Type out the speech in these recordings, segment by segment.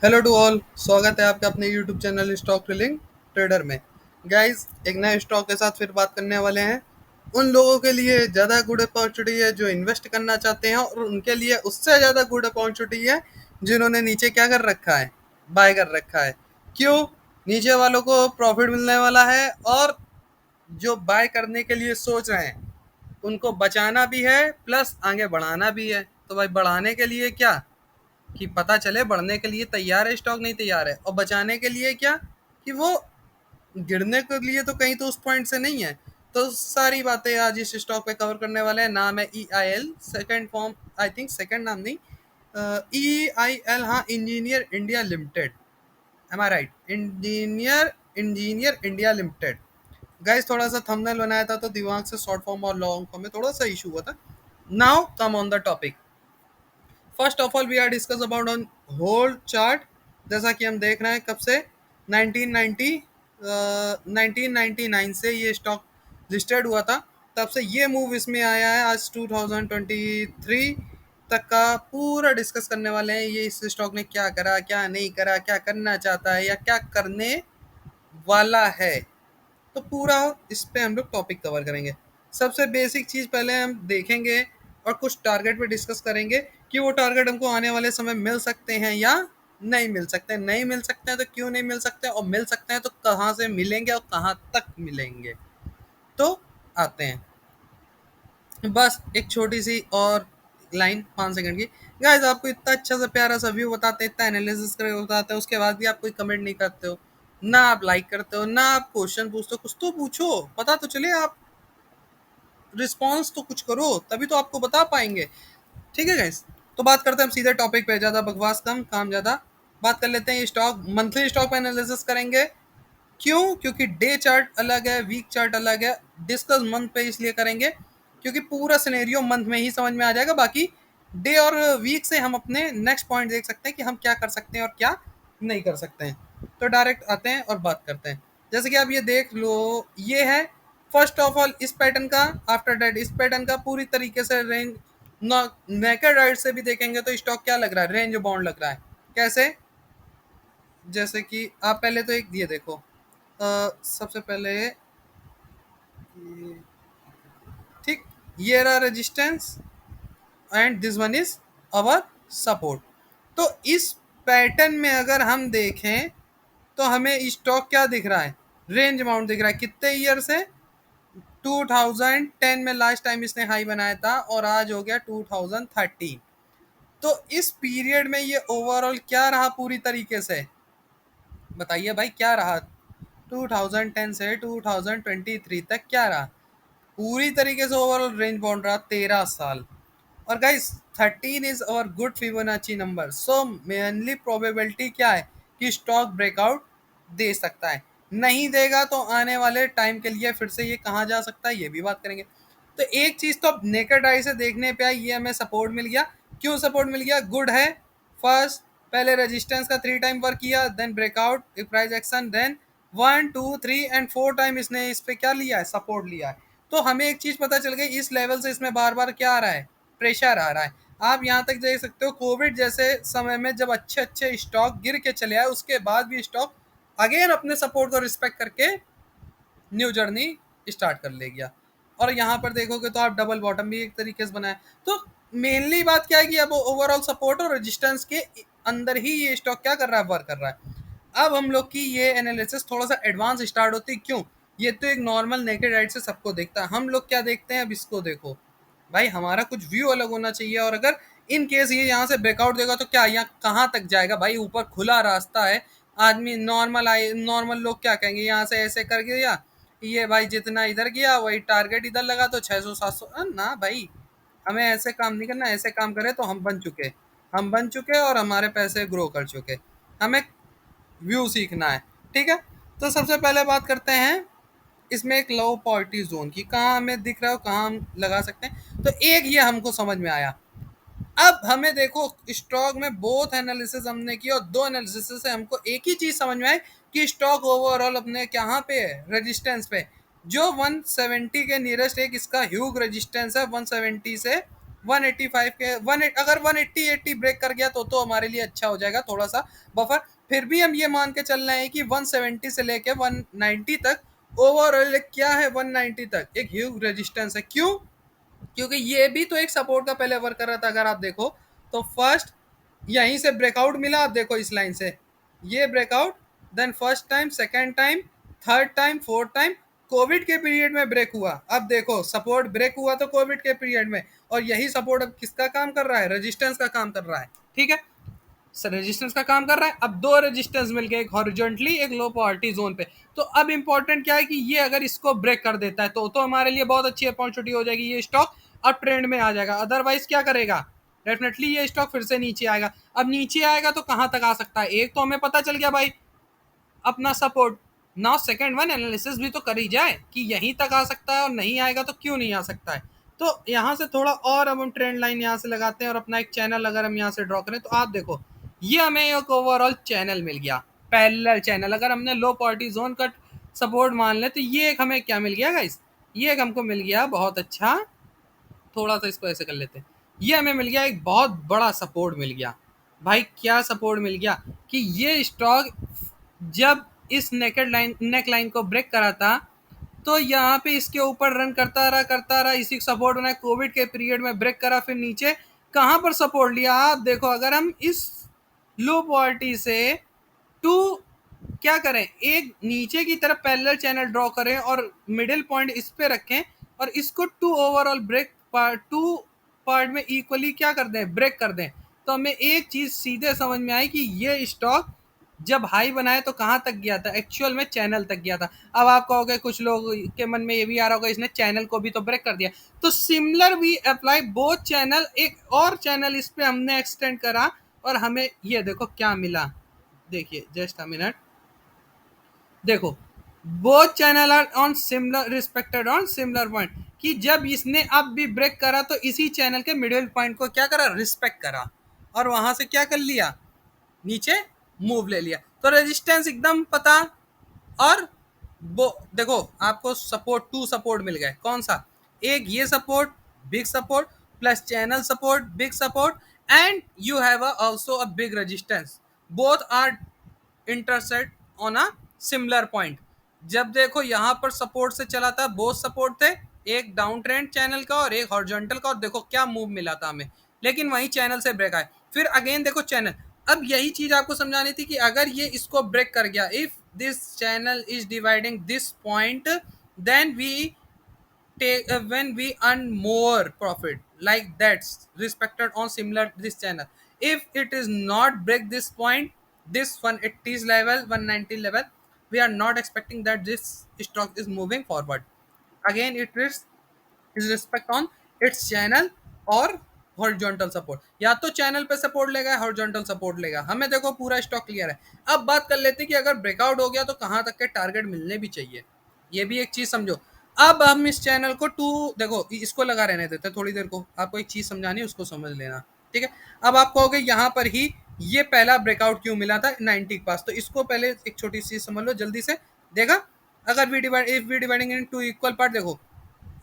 Hello to all, स्वागत है आपका अपने YouTube channel stock trading trader में। गाइस, एक नए स्टॉक के साथ फिर बात करने वाले हैं। उन लोगों के लिए ज़्यादा गुड अपॉर्चुनिटी है जो इन्वेस्ट करना चाहते हैं, और उनके लिए उससे ज़्यादा गुड अपॉर्चुनिटी है जिन्होंने नीचे क्या कर रखा है, बाय कर रखा है। क्यों? नीचे वालों को प्रॉफिट मिलने वाला है, और जो बाय करने के लिए सोच रहे हैं उनको बचाना भी है प्लस आगे बढ़ाना भी है। तो भाई, बढ़ाने के लिए क्या कि पता चले बढ़ने के लिए तैयार है स्टॉक, नहीं तैयार है, और बचाने के लिए क्या कि वो गिरने के लिए तो कहीं तो उस पॉइंट से नहीं है। तो सारी बातें आज इस स्टॉक पे कवर करने वाले हैं। नाम है EIL, second form, I think second नाम नहीं, EIL, हाँ, engineer India limited. Am I right? Engineer engineer India limited. Guys, थोड़ा सा थंबनेल बनाया था तो दिमाग से शॉर्ट फॉर्म और लॉन्ग फॉर्म में थोड़ा सा इशू हुआ था। Now come on the topic. First of all we are discuss about on whole chart. जैसा कि हम देख रहे हैं, कब से 1990 1999 से ये स्टॉक लिस्टेड हुआ था, तब से ये मूव इसमें आया है। आज 2023 तक का पूरा डिस्कस करने वाले हैं। ये इस स्टॉक ने क्या करा, क्या नहीं करा, क्या करना चाहता है या क्या करने वाला है, तो पूरा इस पे हम लोग टॉपिक कवर करेंगे। सबसे बेसिक चीज़ पहले हम देखेंगे और कुछ टारगेट पे डिस्कस करेंगे कि वो टारगेट हमको आने वाले समय मिल सकते हैं या नहीं मिल सकते हैं। नहीं मिल सकते हैं तो क्यों नहीं मिल सकते, और मिल सकते हैं तो कहाँ से मिलेंगे और कहाँ तक मिलेंगे। तो आते हैं, बस एक छोटी सी और लाइन 5 सेकंड की। गाइस, आपको इतना अच्छा सा प्यारा सा व्यू बताते हैं, इतना एनालिसिस करके बताते हैं, उसके बाद भी आप कोई कमेंट नहीं करते हो, ना आप लाइक करते हो, ना आप क्वेश्चन पूछते हो। कुछ तो पूछो, पता तो चले। आप रिस्पॉन्स तो कुछ करो, तभी तो आपको बता पाएंगे। ठीक है गाइस, तो बात करते हैं हम सीधे टॉपिक पे। ज़्यादा बकवास कम, काम ज़्यादा। बात कर लेते हैं, ये स्टॉक मंथली स्टॉक पे एनालिसिस करेंगे। क्यों? क्योंकि डे चार्ट अलग है, वीक चार्ट अलग है। डिस्कस मंथ पे इसलिए करेंगे क्योंकि पूरा सिनेरियो मंथ में ही समझ में आ जाएगा। बाकी डे और वीक से हम अपने नेक्स्ट पॉइंट देख सकते हैं कि हम क्या कर सकते हैं और क्या नहीं कर सकते हैं। तो डायरेक्ट आते हैं और बात करते हैं। जैसे कि आप ये देख लो, ये है फर्स्ट ऑफ ऑल इस पैटर्न का। आफ्टर दैट इस पैटर्न का पूरी तरीके से रेंज, नेकेड राइट से भी देखेंगे तो स्टॉक क्या लग रहा है, रेंज बाउंड लग रहा है। कैसे? जैसे कि आप पहले तो एक ये देखो, सबसे पहले ठीक, ये रहा resistance and this one is our support. तो इस पैटर्न में अगर हम देखें तो हमें स्टॉक क्या दिख रहा है, रेंज अमाउंट दिख रहा है। कितने ईयर से? 2010 में लास्ट टाइम इसने हाई बनाया था, और आज हो गया 2013। तो इस पीरियड में ये ओवरऑल क्या रहा पूरी तरीके से, बताइए भाई क्या रहा? 2010 से 2023 तक क्या रहा? पूरी तरीके से ओवरऑल रेंज बाउंड रहा 13 साल। और guys, 13 is our good Fibonacci number. So mainly probability क्या है कि स्टॉक ब्रेकआउट दे सकता है। नहीं देगा तो आने वाले टाइम के लिए फिर से ये कहाँ जा सकता है, ये भी बात करेंगे। तो एक चीज तो नेकेड आई से देखने पे आई, ये हमें सपोर्ट मिल गया। क्यों सपोर्ट मिल गया? गुड है। फर्स्ट, पहले रेजिस्टेंस का 3 टाइम वर्क किया, then breakout, price action, then 1 2 3 and 4 time इसने इस पे क्या लिया है, सपोर्ट लिया है। तो हमें एक चीज पता चल गई, इस लेवल से इसमें बार बार क्या आ रहा है, प्रेशर आ रहा है। आप यहाँ तक देख सकते हो, कोविड जैसे समय में जब अच्छे अच्छे स्टॉक गिर के चले आए, उसके बाद भी स्टॉक अगेन अपने सपोर्ट को रिस्पेक्ट करके न्यू जर्नी स्टार्ट कर ले गया। और यहाँ पर देखोगे तो आप डबल बॉटम भी एक तरीके से बनाए। तो मेनली बात क्या है कि अब ओवरऑल सपोर्ट और रेजिस्टेंस के अंदर ही ये स्टॉक क्या कर रहा है, वर्क कर रहा है। अब हम लोग की ये एनालिसिस थोड़ा सा एडवांस स्टार्ट होती है। क्यों? ये तो एक नॉर्मल नेकेड राइट से सबको देखता है, हम लोग क्या देखते हैं, अब इसको देखो भाई। हमारा कुछ व्यू अलग होना चाहिए। और अगर इन केस ये यहाँ से ब्रेकआउट देगा तो क्या यहाँ कहाँ तक जाएगा भाई? ऊपर खुला रास्ता है। आदमी नॉर्मल आए, नॉर्मल लोग क्या कहेंगे, यहाँ से ऐसे कर गया ये भाई, जितना इधर गया वही टारगेट इधर लगा तो 600 700। ना भाई, हमें ऐसे काम नहीं करना। ऐसे काम करे तो हम बन चुके और हमारे पैसे ग्रो कर चुके। हमें व्यू सीखना है। ठीक है, तो सबसे पहले बात करते हैं इसमें एक लो पॉवर्टी जोन की, कहाँ हमें दिख रहा है, कहाँ हम लगा सकते हैं। तो एक ये हमको समझ में आया। अब हमें देखो, स्टॉक में बोथ एनालिसिस हमने की, और दो एनालिसिस से हमको एक ही चीज समझ में आई कि स्टॉक ओवरऑल अपने कहाँ पे है, रेजिस्टेंस पे। जो 170 के नियरेस्ट एक इसका ह्यूग रेजिस्टेंस है, 170 से 185 के अगर 180 ब्रेक कर गया तो हमारे लिए अच्छा हो जाएगा, थोड़ा सा बफर। फिर भी हम ये मान के चल रहे हैं कि 170 से लेके 190 तक ओवरऑल क्या है, 190 तक एक ह्यूज रेजिस्टेंस है। क्यों? क्योंकि ये भी तो एक सपोर्ट का पहले वर्क कर रहा था। अगर आप देखो तो फर्स्ट यहीं से ब्रेकआउट मिला, आप देखो इस लाइन से ये breakout, then first time, second time, third time, fourth time, covid के पीरियड में ब्रेक हुआ। अब देखो सपोर्ट ब्रेक हुआ तो कोविड के पीरियड में, और यही सपोर्ट अब किसका काम कर रहा है, रेजिस्टेंस का काम कर रहा है। ठीक है, रेजिस्टेंस का काम कर रहा है। अब दो रेजिस्टेंस मिल गए, एक हॉरिजॉन्टली एक लो पॉवर्टी जोन पे। तो अब इंपॉर्टेंट क्या है कि ये अगर इसको ब्रेक कर देता है तो हमारे लिए बहुत अच्छी अपॉर्चुनिटी हो जाएगी, ये स्टॉक अब ट्रेंड में आ जाएगा। अदरवाइज क्या करेगा, डेफिनेटली ये स्टॉक फिर से नीचे आएगा। अब नीचे आएगा तो कहां तक आ सकता है, एक तो हमें पता चल गया भाई अपना support. Now second one analysis भी तो करी जाए कि यहीं तक आ सकता है, और नहीं आएगा तो क्यों नहीं आ सकता है। तो यहाँ से थोड़ा और अब हम ट्रेंड लाइन यहाँ से लगाते हैं और अपना एक चैनल अगर हम यहाँ से ड्रॉ करें तो आप देखो ये हमें एक ओवरऑल चैनल मिल गया, पैरेलल चैनल। अगर हमने लो पॉवर्टी जोन का सपोर्ट मान ले तो ये एक हमें क्या मिल गया गाइस, ये एक हमको मिल गया बहुत अच्छा। थोड़ा सा इसको ऐसे कर लेते हैं, ये हमें मिल गया एक बहुत बड़ा सपोर्ट मिल गया। भाई क्या सपोर्ट मिल गया कि ये स्टॉक जब इस नेक लाइन को ब्रेक करा था तो यहाँ पे इसके ऊपर रन करता रहा इसी सपोर्ट बनाए, कोविड के पीरियड में ब्रेक करा, फिर नीचे कहाँ पर सपोर्ट लिया आप देखो। अगर हम इस लो पॉवर्टी से टू क्या करें, एक नीचे की तरफ पैरेलल चैनल ड्रॉ करें और मिडिल पॉइंट इस पे रखें और इसको to overall break to part में इक्वली क्या कर दें, ब्रेक कर दें, तो हमें एक चीज सीधे समझ में आई कि ये स्टॉक जब हाई बनाए तो कहाँ तक गया था, एक्चुअल में चैनल तक गया था। अब आप कहोगे, कुछ लोग के मन में ये भी आ रहा होगा इसने चैनल को भी तो ब्रेक कर दिया, तो similar we apply both channel, एक और चैनल इस पे हमने एक्सटेंड करा और हमें ये देखो क्या मिला। देखिए जस्ट अ मिनट, देखो both channel are on similar respected on similar point, कि जब इसने अब भी ब्रेक करा तो इसी चैनल के मिडिल पॉइंट को क्या करा, रिस्पेक्ट करा, और वहां से क्या कर लिया, नीचे मूव ले लिया। तो रेजिस्टेंस एकदम पता, और वो देखो आपको सपोर्ट, टू सपोर्ट मिल गए, कौन सा, एक ये support big support plus channel support big support, and you have also a big resistance, both are intersect on a similar point. जब देखो यहाँ पर सपोर्ट से चला था, बोथ सपोर्ट थे, एक डाउन ट्रेंड चैनल का और एक हॉरिजॉन्टल का, और देखो क्या मूव मिला था हमें, लेकिन वही चैनल से ब्रेक आए। फिर अगेन देखो चैनल, अब यही चीज आपको समझानी थी कि अगर ये इसको ब्रेक कर गया, if this channel is dividing this point, then we take when we earn more profit, like that's respected on similar this channel. If it is not break this point, this 180s level, 190 level, we are not expecting that this stock is moving forward. Again it is respect on its channel और horizontal support, या तो channel पे support लेगा या horizontal support लेगा। हमें देखो पूरा स्टॉक क्लियर है। अब बात कर लेते हैं कि अगर ब्रेकआउट हो गया तो कहाँ तक के टारगेट मिलने भी चाहिए, ये भी एक चीज समझो। अब हम इस चैनल को टू देखो, इसको लगा रहने देते थोड़ी देर को, आपको एक चीज समझानी है उसको समझ लेना। ठीक है, अब आप कहोगे यहाँ पर ही ये पहला ब्रेकआउट क्यों मिला था 90 के पास, तो इसको पहले एक छोटी सी समझ लो जल्दी से। देखा, अगर we divide if we dividing in two equal part, देखो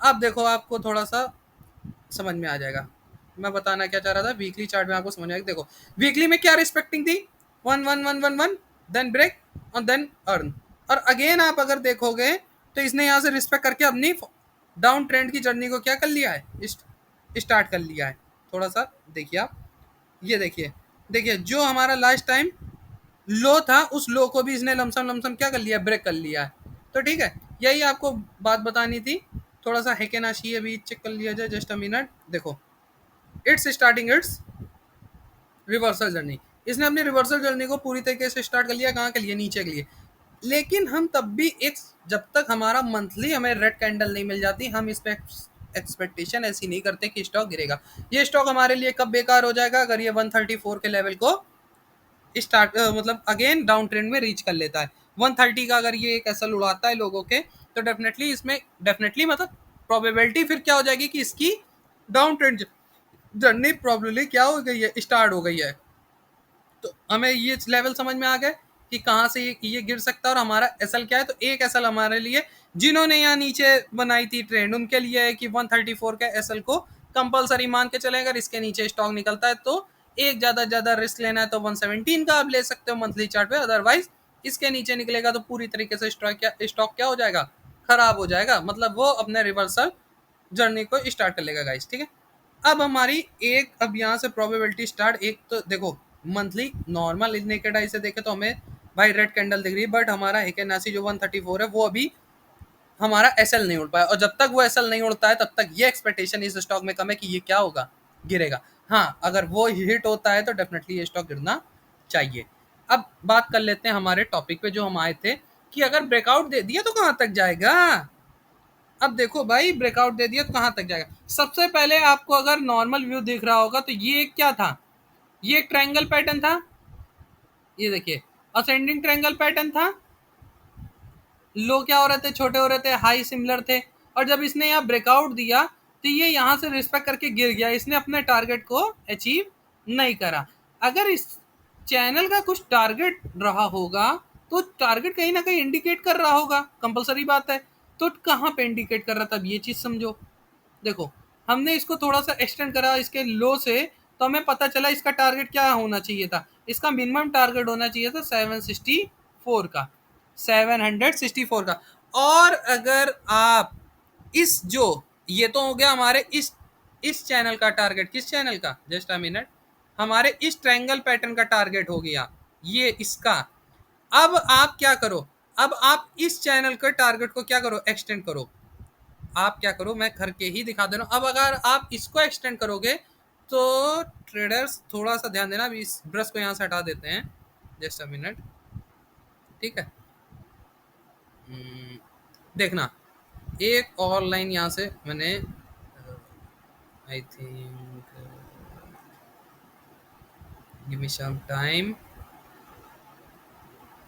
अब देखो आपको थोड़ा सा समझ में आ जाएगा मैं बताना क्या चाह रहा था। वीकली चार्ट में आपको समझ में आएगा। देखो वीकली में क्या रिस्पेक्टिंग थी, 1 1 1 1 1, देन ब्रेक और देन अर्न, और अगेन आप अगर देखोगे तो इसने यहाँ से रिस्पेक्ट करके अपनी डाउन ट्रेंड की जर्नी को क्या कर लिया है, स्टार्ट कर लिया है। थोड़ा सा देखिए आप, ये देखिए, देखिए जो हमारा लास्ट टाइम लो था उस लो को भी इसने लमसम लमसम क्या कर लिया, ब्रेक कर लिया है। तो ठीक है, यही आपको बात बतानी थी। थोड़ा सा है के नाशी अभी चेक कर लिया जाए, जस्ट अ मिनट। देखो it's starting it's reversal journey, इसने अपनी रिवर्सल जर्नी को पूरी तरीके से स्टार्ट कर लिया, कहाँ के लिए, नीचे के लिए। लेकिन हम तब भी एक, जब तक हमारा मंथली हमें रेड कैंडल नहीं मिल जाती, हम इस पे एक्सपेक्टेशन ऐसी नहीं करते कि स्टॉक गिरेगा। ये स्टॉक हमारे लिए कब बेकार हो जाएगा, अगर ये 134 के लेवल को स्टार्ट मतलब अगेन डाउन ट्रेंड में रीच कर लेता है। 130 का अगर ये एक एसएल उड़ाता है लोगों के, तो डेफिनेटली इसमें डेफिनेटली मतलब प्रोबेबिलिटी फिर क्या हो जाएगी कि इसकी डाउन ट्रेंड जर्नी प्रॉब्लली क्या हो गई है, स्टार्ट हो गई है। तो हमें ये लेवल समझ में आ गए कि कहाँ से ये गिर सकता है और हमारा एसएल क्या है। तो एक एसएल हमारे लिए, जिन्होंने यहाँ नीचे बनाई थी ट्रेंड, उनके लिए है कि 134 के एसएल को कंपलसरी मान के चले, अगर इसके नीचे स्टॉक निकलता है तो एक ज़्यादा रिस्क लेना है तो 117 का आप ले सकते हो मंथली चार्ट पे, अदरवाइज इसके नीचे निकलेगा तो पूरी तरीके से स्टॉक क्या हो जाएगा, खराब हो जाएगा, मतलब वो अपने रिवर्सल जर्नी को स्टार्ट कर लेगा गाइस, ठीक है। अब हमारी एक, अब यहाँ से प्रोबेबिलिटी स्टार्ट, एक तो देखो मंथली नॉर्मल नेकेड आई से देखे तो हमें भाई रेड कैंडल दिख रही है, बट हमारा हेकेनासी जो 134 है वो अभी हमारा एसएल नहीं उड़ पाया, और जब तक वो एसएल नहीं उड़ता है तब तक ये एक्सपेक्टेशन इस स्टॉक में कम है कि ये क्या होगा, गिरेगा। हाँ, अगर वो हिट होता है तो डेफिनेटली ये स्टॉक गिरना चाहिए। अब बात कर लेते हैं हमारे टॉपिक पे जो हम आए थे, कि अगर ब्रेकआउट दे दिया तो कहाँ तक जाएगा। अब देखो भाई, ब्रेकआउट दे दिया तो कहाँ तक जाएगा। सबसे पहले आपको अगर नॉर्मल व्यू दिख रहा होगा तो ये क्या था, ये एक ट्रायंगल पैटर्न था, ये देखिए असेंडिंग ट्रायंगल पैटर्न था, लो क्या हो रहे थे, छोटे हो रहे थे, हाई सिमिलर थे, और जब इसने यहाँ ब्रेकआउट दिया तो ये यहाँ से रिस्पेक्ट करके गिर गया, इसने अपने टारगेट को अचीव नहीं करा। अगर इस चैनल का कुछ टारगेट रहा होगा तो टारगेट कहीं ना कहीं इंडिकेट कर रहा होगा, कंपलसरी बात है। तो कहाँ पे इंडिकेट कर रहा था, अब ये चीज समझो। देखो, हमने इसको थोड़ा सा एक्सटेंड करा इसके लो से, तो हमें पता चला इसका टारगेट क्या होना चाहिए था, इसका मिनिमम टारगेट होना चाहिए था 764 का, 764 का। और अगर आप इस जो, ये तो हो गया हमारे इस चैनल का टारगेट, किस चैनल का, जस्ट अ मिनट, हमारे इस ट्रायंगल पैटर्न का टारगेट हो गया ये इसका। अब आप क्या करो, अब आप इस चैनल के टारगेट को क्या करो, एक्सटेंड करो। आप क्या करो, मैं करके ही दिखा दे रहा हूँ। अब अगर आप इसको एक्सटेंड करोगे तो ट्रेडर्स थोड़ा सा ध्यान देना, अभी इस ब्रश को यहाँ से हटा देते हैं, जस्ट अ मिनट, ठीक है। देखना, एक और लाइन यहाँ से मैंने, I think, give me some time,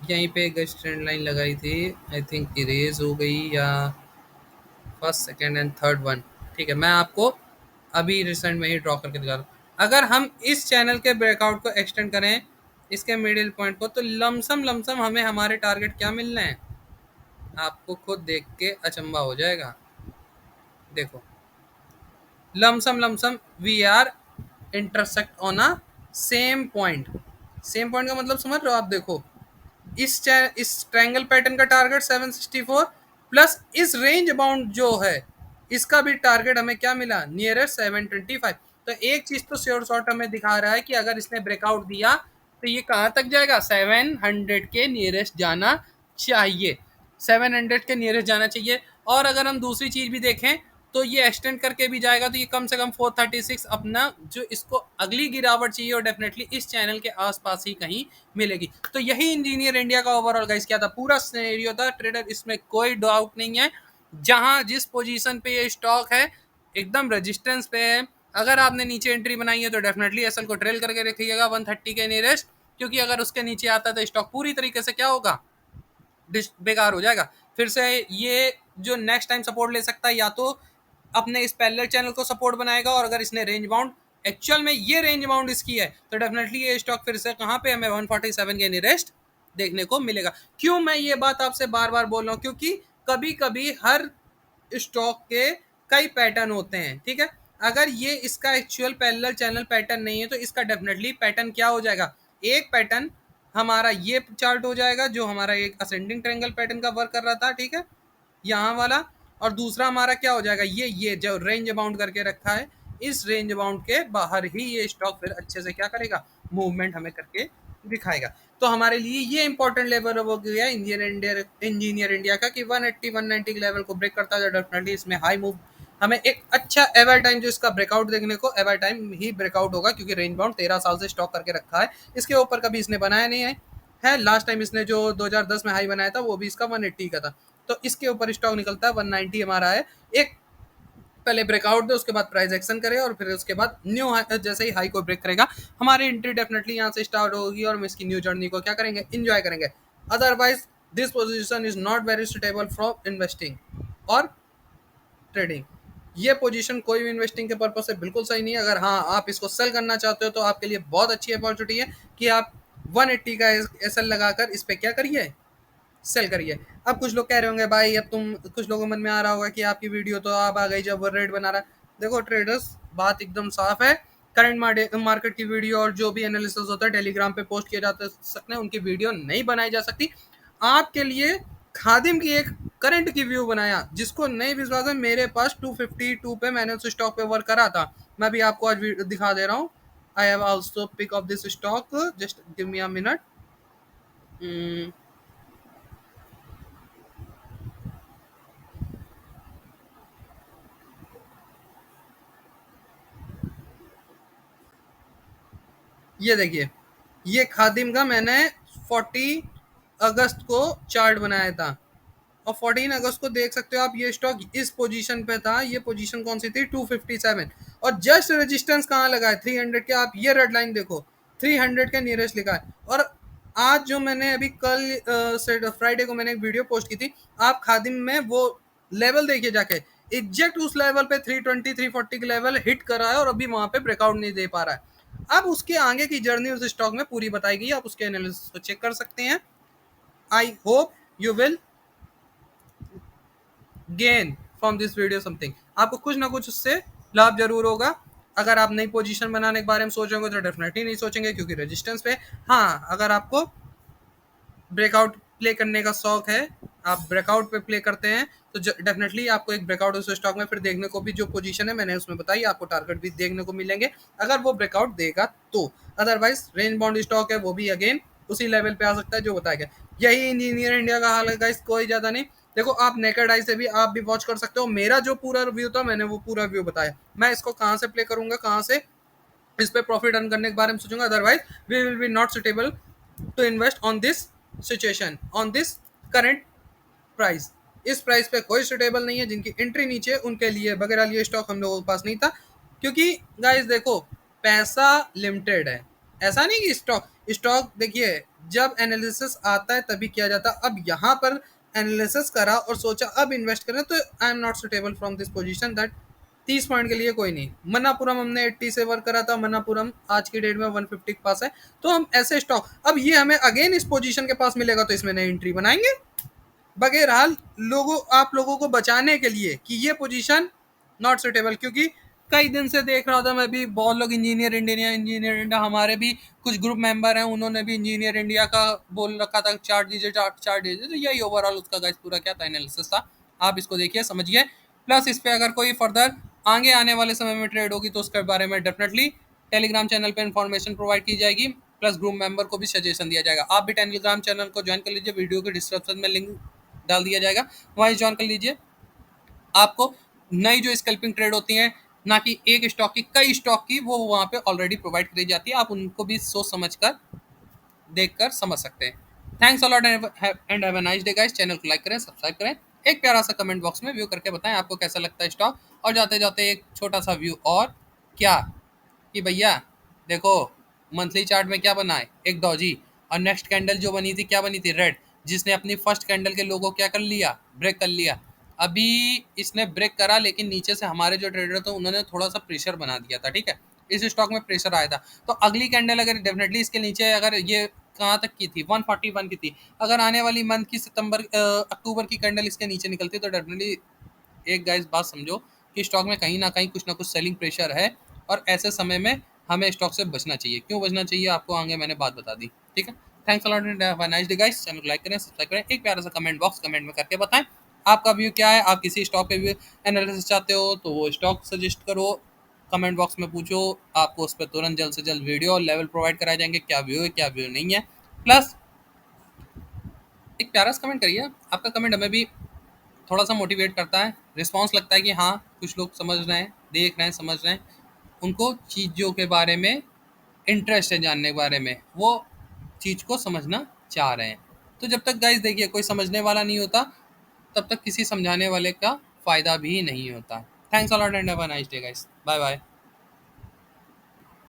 यहीं पे एक स्ट्रेंड लाइन लगाई थी, आई थिंक इरेज हो गई, या first second and third one, ठीक है। मैं आपको अभी रिसेंट में ही ड्रॉ करके दिखा रहा हूँ। अगर हम इस चैनल के ब्रेकआउट को एक्सटेंड करें, इसके मिडिल पॉइंट को, तो लमसम लमसम हमें हमारे टारगेट क्या मिलने हैं, आपको खुद देख के अचंबा हो जाएगा। देखो, lump sum lump sum we are intersect on a same point. Same point का मतलब समझ रहे हो आप। देखो, इस ट्रायंगल पैटर्न का टारगेट 764 प्लस इस रेंज बाउंड जो है इसका भी टारगेट हमें क्या मिला, नियरेस्ट 725। तो एक चीज तो श्योर शॉर्ट हमें दिखा रहा है कि अगर इसने ब्रेकआउट दिया तो ये कहाँ तक जाएगा, 700 के नियरेस्ट जाना चाहिए, 700 के नियरेस्ट जाना चाहिए। और अगर हम दूसरी चीज भी देखें तो ये एक्सटेंड करके भी जाएगा तो ये कम से कम 436 अपना जो इसको अगली गिरावट चाहिए, और डेफिनेटली इस चैनल के आसपास ही कहीं मिलेगी। तो यही इंजीनियर इंडिया का ओवरऑल गाइस क्या था, पूरा सिनेरियो था ट्रेडर, इसमें कोई डाउट नहीं है। जहां जिस पोजीशन पे ये स्टॉक है एकदम रेजिस्टेंस पे है, अगर आपने नीचे एंट्री बनाई है तो डेफिनेटली एसएल को ट्रेल करके रखिएगा 130 के नियरेस्ट, क्योंकि अगर उसके नीचे आता है तो स्टॉक पूरी तरीके से क्या होगा, बेकार हो जाएगा। फिर से ये जो नेक्स्ट टाइम सपोर्ट ले सकता है, या तो अपने इस पैरेलल चैनल को सपोर्ट बनाएगा, और अगर इसने रेंज बाउंड, एक्चुअल में ये रेंज बाउंड इसकी है, तो डेफिनेटली ये स्टॉक फिर से कहाँ पे हमें 147 के नियरेस्ट देखने को मिलेगा। क्यों मैं ये बात आपसे बार बार बोल रहा हूँ, क्योंकि कभी कभी हर स्टॉक के कई पैटर्न होते हैं, ठीक है। अगर ये इसका एक्चुअल पैरेलल चैनल पैटर्न नहीं है तो इसका डेफिनेटली पैटर्न क्या हो जाएगा, एक पैटर्न हमारा ये चार्ट हो जाएगा जो हमारा एक असेंडिंग ट्रायंगल पैटर्न का वर्क कर रहा था, ठीक है, यहाँ वाला। और दूसरा हमारा क्या हो जाएगा, ये जो रेंज बाउंड करके रखा है, इस रेंज बाउंड के बाहर ही ये स्टॉक फिर अच्छे से क्या करेगा, मूवमेंट हमें करके दिखाएगा। तो हमारे लिए ये इंपॉर्टेंट लेवल हो गया इंजीनियर इंडिया का कि 180 190 के लेवल को ब्रेक करता है, डेफिनेटली इसमें हाई मूव हमें एक अच्छा एवर टाइम जो इसका ब्रेकआउट देखने को, एवर टाइम ही ब्रेकआउट होगा, क्योंकि रेंज बाउंड 13 साल से स्टॉक करके रखा है, इसके ऊपर कभी इसने बनाया नहीं है। लास्ट टाइम इसने जो 2010 में हाई बनाया था वो भी इसका 180 का था, तो इसके ऊपर स्टॉक निकलता है 190 हमारा है। एक पहले ब्रेकआउट दे, उसके बाद प्राइस एक्शन करे, और फिर उसके बाद न्यू जैसे ही हाई को ब्रेक करेगा हमारी एंट्री डेफिनेटली यहाँ से स्टार्ट होगी, और हम इसकी न्यू जर्नी को क्या करेंगे, इंजॉय करेंगे। Otherwise this position is not very suitable for investing और ट्रेडिंग। ये पोजीशन कोई भी इन्वेस्टिंग के पर्पज से बिल्कुल सही नहीं है। अगर हाँ आप इसको सेल करना चाहते हो तो आपके लिए बहुत अच्छी अपॉर्चुनिटी है कि आप 180 का एसएल लगाकर इस पे क्या करिए, सेल करिए। अब कुछ लोग कह रहे होंगे भाई, अब तुम, कुछ लोगों के मन में आ रहा होगा कि आपकी वीडियो तो अब आ गई जब रेट बना रहा है। देखो ट्रेडर्स, बात एकदम साफ है। करंट मार्केट की वीडियो और जो भी एनालिसिस होता है टेलीग्राम पे पोस्ट किए जाते सकते हैं, उनकी वीडियो नहीं बनाई जा सकती। आपके लिए खादिम की एक करंट की व्यू बनाया। जिसको नहीं विश्वास है, मेरे पास 252 पे मैंने उस स्टॉक पे वर्क करा था। मैं भी आपको आज दिखा दे रहा हूँ। I have also pick up this stock, just give me a minute. ये देखिए, ये खादिम का मैंने 40 अगस्त को चार्ट बनाया था। और 14 अगस्त को देख सकते हो आप, ये स्टॉक इस पोजीशन पे था। ये पोजीशन कौन सी थी? 257। और जस्ट रेजिस्टेंस कहाँ लगा है? 300 के। आप ये रेड लाइन देखो, 300 के नियरेस्ट लिखा है। और आज जो मैंने अभी कल से फ्राइडे को मैंने एक वीडियो पोस्ट की थी, आप खादिम में वो लेवल देखिए जाके, एग्जैक्ट उस लेवल पे 320 340 के लेवल हिट कर रहा है और अभी वहां पे ब्रेकआउट नहीं दे पा रहा है। अब उसके आगे की जर्नी उस स्टॉक में पूरी बताई गई है, आप उसके एनालिसिस को चेक कर सकते हैं। I hope you will gain from this video something. आपको कुछ ना कुछ उससे लाभ जरूर होगा। अगर आप नई पोजीशन बनाने के बारे में सोचेंगे तो डेफिनेटली नहीं सोचेंगे, क्योंकि रेजिस्टेंस पे। हाँ, अगर आपको ब्रेकआउट प्ले करने का शौक है, आप ब्रेकआउट पे प्ले करते हैं, तो डेफिनेटली आपको एक ब्रेकआउट उस स्टॉक में फिर देखने को भी, जो पोजीशन है मैंने उसमें बताई, आपको टारगेट भी देखने को मिलेंगे अगर वो ब्रेकआउट देगा तो। अदरवाइज रेंज बाउंड स्टॉक है, वो भी अगेन उसी लेवल पे आ सकता है जो बताया गया। यही इंजीनियर इंडिया का हाल है गाइस, कोई ज्यादा नहीं। देखो, आप नेकेड आई से भी आप भी वॉच कर सकते हो। मेरा जो पूरा व्यू था, मैंने वो पूरा व्यू बताया। मैं इसको कहाँ से प्ले करूंगा, कहाँ से इस पे प्रॉफिट अर्न करने के बारे में सोचूंगा। Otherwise we will be not suitable to invest on this situation, on this current price. इस प्राइस पे कोई सुटेबल नहीं है। जिनकी एंट्री नीचे, उनके लिए बगैर ये स्टॉक हम लोगों के पास नहीं था। क्योंकि गाइस देखो, पैसा लिमिटेड है। ऐसा नहीं कि स्टॉक स्टॉक देखिए, जब एनालिसिस आता है तभी किया जाता। अब यहाँ पर एनालिसिस करा और सोचा अब इन्वेस्ट करें, तो I am not suitable from this position that 30 point के लिए कोई नहीं। मन्नापुरम हमने 80 से वर्क करा था। मन्नापुरम आज की डेट में 150 के पास है। तो हम ऐसे स्टॉक, अब ये हमें अगेन इस पोजीशन के पास मिलेगा तो इसमें नई एंट्री बनाएंगे। बहरहाल लोगों, आप लोगों को बचाने के लिए कि ये पोजीशन नॉट सुटेबल। क्योंकि कई दिन से देख रहा था मैं भी, बहुत लोग इंजीनियर इंडिया हमारे भी कुछ ग्रुप मेंबर हैं, उन्होंने भी इंजीनियर इंडिया का बोल रखा था, चार्ट दीजिए, चार्ट दीजिए। तो यही ओवरऑल उसका गाइस पूरा क्या था, एनालिसिस था। आप इसको देखिए, समझिए। प्लस इस पे अगर कोई फर्दर आगे आने वाले समय में ट्रेड होगी तो उसके बारे में डेफिनेटली टेलीग्राम चैनल पे इन्फॉर्मेशन प्रोवाइड की जाएगी। प्लस ग्रुप मेंबर को भी सजेशन दिया जाएगा। आप भी टेलीग्राम चैनल को ज्वाइन कर लीजिए, वीडियो के डिस्क्रिप्शन में लिंक डाल दिया जाएगा, वहीं ज्वाइन कर लीजिए। आपको नई जो स्कैल्पिंग ट्रेड होती हैं, ना कि एक स्टॉक की, कई स्टॉक की, वो वहाँ पे ऑलरेडी प्रोवाइड करी जाती है। आप उनको भी सोच समझ कर, देख कर समझ सकते हैं। Thanks a lot and have a nice day guys. Channel को लाइक करें, सब्सक्राइब करें। एक प्यारा सा कमेंट बॉक्स में व्यू करके बताएं आपको कैसा लगता है स्टॉक। और जाते जाते एक छोटा सा व्यू और, क्या कि भैया देखो, मंथली चार्ट में क्या बना है, एक डॉजी। और नेक्स्ट कैंडल जो बनी थी, क्या बनी थी? रेड। जिसने अपनी फर्स्ट कैंडल के लोगो क्या कर लिया, ब्रेक कर लिया। अभी इसने ब्रेक करा, लेकिन नीचे से हमारे जो ट्रेडर थे उन्होंने थोड़ा सा प्रेशर बना दिया था, ठीक है। इस स्टॉक में प्रेशर आया था। तो अगली कैंडल अगर डेफिनेटली इसके नीचे, अगर ये कहाँ तक की थी, 141 की थी, अगर आने वाली मंथ की अक्टूबर की कैंडल इसके नीचे निकलती तो डेफिनेटली, एक गाइस बात समझो कि स्टॉक में कहीं ना कुछ सेलिंग प्रेशर है। और ऐसे समय में हमें स्टॉक से बचना चाहिए। क्यों बचना चाहिए, आपको आगे मैंने बात बता दी, ठीक है। Thanks a lot and have a nice day guys. Channel को लाइक करें, सब्सक्राइब करें। एक प्यारा सा कमेंट में करके बताएं आपका व्यू क्या है। आप किसी स्टॉक पे व्यू एनालिसिस चाहते हो तो वो स्टॉक सजेस्ट करो, कमेंट बॉक्स में पूछो। आपको उस पर तुरंत जल्द से जल्द वीडियो और लेवल प्रोवाइड कराए जाएंगे, क्या व्यू है क्या व्यू नहीं है। प्लस एक प्यारा सा कमेंट करिए, आपका कमेंट हमें भी थोड़ा सा मोटिवेट करता है। रिस्पॉन्स लगता है कि हाँ, कुछ लोग समझ रहे हैं, देख रहे हैं, समझ रहे हैं, उनको चीज़ों के बारे में इंटरेस्ट है, जानने के बारे में, वो चीज़ को समझना चाह रहे हैं। तो जब तक गाइस देखिए कोई समझने वाला नहीं होता, तब तक किसी समझाने वाले का फ़ायदा भी नहीं होता। Thanks a lot and have a nice day guys. Bye bye.